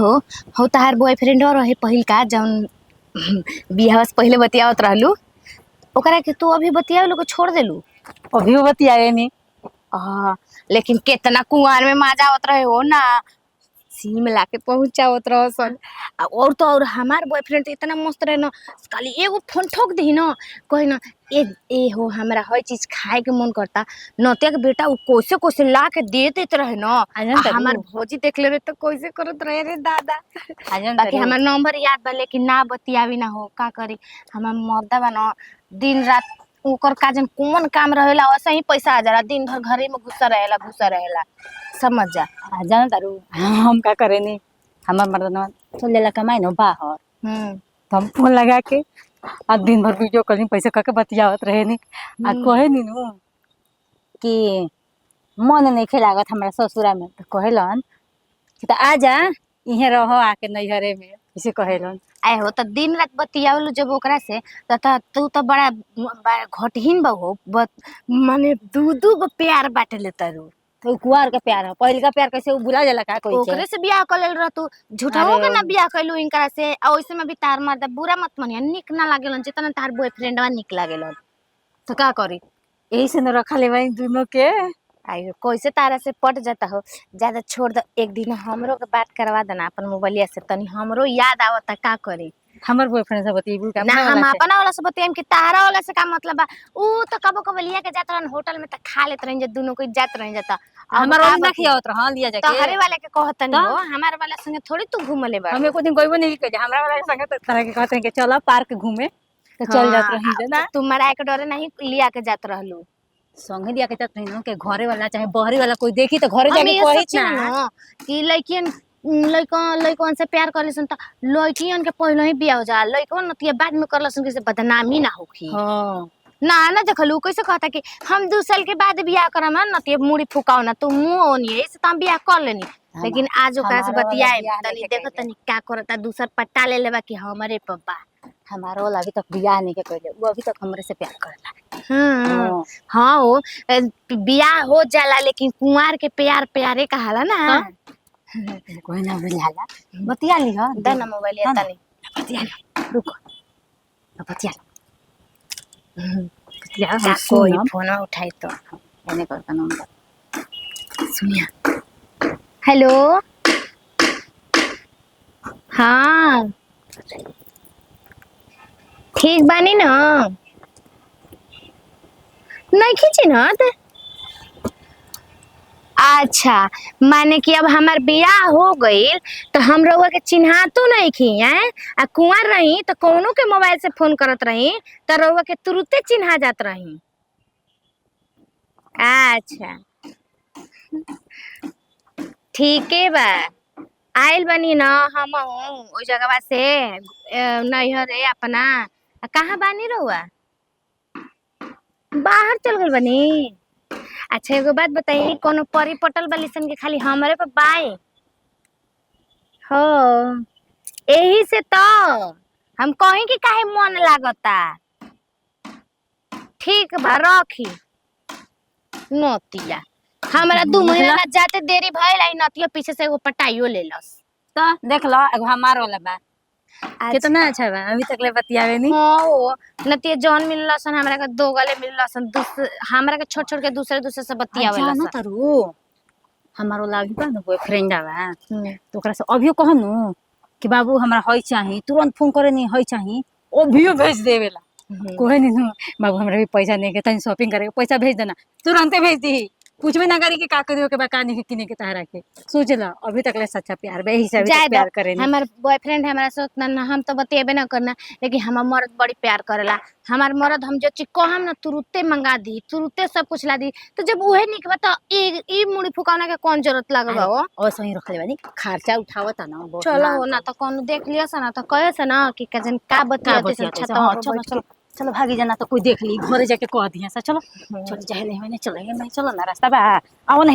हो हो तहार बॉयफ्रेंड रहे पहिल का जौन बियाह से पहले बतियावत रहलू ओकरा के तू अभी बतियावे लोग छोड़ देलू। अभी वो बतियाए नहीं। लेकिन केतना कुंवार में मजा आवत रहे हो ना सीम लाके पहुंचावत रहो सन। और तो और हमार बॉयफ्रेंड तो इतना मस्त रहे ना खाली एगो फोन ठोक दी ना कहे ना ए हो हमरा हर चीज खाए के मन करता नतिया के बेटा उ कोसे कोसे ला के दे देते रहे ना हमार भौजी देख ले तो कैसे करत रहे रे दादा। बाकी हमार नंबर याद बा लेकिन ना बतियावी ना हो का करी हमार मर्दा बा ना दिन रात ओकर का जन कौन काम रहेला वैसे ही पैसा आ जाला दिन भर घरे में घुसा रहेला समझ जा। जान तारू हम का करे नहीं हमार मर्दनवा तो लेला कमाई न बाहर तो हम फोन लगा के आ दिन भर वीडियो कॉलिंग पैसे करके बतियावत रहे नहीं आ कहे नहीं नु कि मन नहीं खेलागत हमरा ससुरा में तो कहेलन कि तो आजा इहे रहो आके नैहरे में इसे कहेलन। आए हो तो दिन रात बतियावलू जब ओकरा से तू तो बड़ा घटहीन बहु माने दू गो प्यार बाटे ले तारू तो कुआर का प्यार है पहले का प्यार कैसे वो बुला जाला का कोई ओकरे से बियाह कर लेल रह तू झूठा हो के ना बियाह कैलू इनकरा से ओइसे में भी तार मर्द बुरा मत मनिया निक ना लागेलन जितना तार बॉयफ्रेंडवा निक लागेलन तो का करी यही से न रखा ले भाई दोनों के। आइयो कैसे तारा से पट जाता हो ज्यादा छोड़ दो एक दिन हमरो के बात करवा देना अपन मोबाइलिया से तनी हमरो याद आवता का करी हमार बॉयफ्रेंड से बतियबू का ना हम अपना वाला से बतियम कि तारा वाला से का मतलब बा ऊ तो कबो लिया के जात रहन होटल में त खा लेत रहन जे दोनों कोई जात रहन जाता हमार वाला ना खियावत रह लिया जाके तो हरे वाले के कहतन हो हमार वाला संगे थोड़ी तू घूमले बा हम एको दिन गइबो नहीं कइले हमरा वाला के संगे तरह के कहते हैं कि चलो पार्क घूमे तो चल जात रही ना तुम्हारा एक डरे नहीं लिया के जात रहलू संगे दिया के जात रही न के घरे वाला चाहे बहरी वाला कोई देखी तो घरे जाके कहित ना कि लइकिन लइकन से प्यार करले त लइकिन के पहले ही बियाह हो जा लइकन नतिया बाद में करलसन के से बदनामी ना होखी। हां ना देखलू कैसे कहता कि हम 2 साल के बाद बियाह करम नतिया मुड़ी फुकाओ ना तू मुंह ओनी से त हम बियाह कर लेनी लेकिन आज ओकरा से बतियाए तनी देखो तनी का करता दूसर पट्टा ले लेबा कि हमरे पप्पा हमारा वाला अभी तक बियाह नहीं के कइले वो अभी तक हमरे से प्यार करेला। हां वो बियाह हो जाला लेकिन कुंवार के प्यार प्यारे कहाला ना कोई ना बुझाला बतिया ली हां द ना मोबाइल या तनी बतिया रुको बतिया बतिया कोई फोन उठाई तो एने करता नंबर सुनिया हेलो हाँ ठीक बानी ना नहीं खींची ना अच्छा माने कि अब हमार बियाह हो गईल तो हम रउआ के चिन्हा तो नहीं खी हैं आ कुंवर रही तो कौनो के मोबाइल से फोन करत रही तो रउआ के तुरंते चिन्हा जात रही। अच्छा ठीक है बा आइल बनी ना हम ओ जगह से नैहर है अपना कहाँ बानी रउआ बाहर चल गल बनी। अच्छा एगो बात बताइए कोनो परी पटल बलिसन के खाली हमरे पे बाए हो यही से तो हम कहीं कि काहे मन लागता ठीक बा रखी नतिया हमरा 2 महीना जाते देरी भइल आई नतिया पीछे से एगो पटाइयो लेलस तो देख लो एगो हमार वाला बा कितना अच्छा बा अभी तक ले बतियावे नहीं। हां नतिया जॉन मिललसन हमरा के 2 गले मिललसन हमरा के छोड़ के दूसरे से बतियावे लसन ना तारू हमार वाला अभी बा न बॉयफ्रेंड बा तो ओकरा से अभियो कहनु कि बाबू हमरा होई चाही तुरंत फोन करे नहीं होई चाही अभियो भेज देवेला कोहे नहीं बाबू हमरा भी पैसा नहीं के तनी शॉपिंग करे पैसा भेज देना तुरंते भेज दी कुछ भी ना करी के का करियो के बा का नहीं किने के तहरा के सोच ला अभी तक ले सच्चा प्यार बे हिसाब से प्यार करे हमार बॉयफ्रेंड हमरा से ना हम तो बतिएबे ना करना लेकिन हमार मर्द बड़ी प्यार करेला हमार मर्द हम जो चीज कहम ना तुरंते मंगा दी तुरंते सब कुछ ला दी तो जब उहे निक बता ई मुड़ी फुकाना के कौन जरूरत लागबा हो और सही रख ले बानी खर्चा उठावता ना चलो हो ना तो कौन देख लिया सा ना तो कहे से ना कि कजन का बतियाते अच्छा चलो चलो भागी जाना तो कोई देख ली घरे जाके कह दिया सा चलो चलो जाए नहीं मैंने चलेंगे मैं चलो ना रास्ता बा आओ ना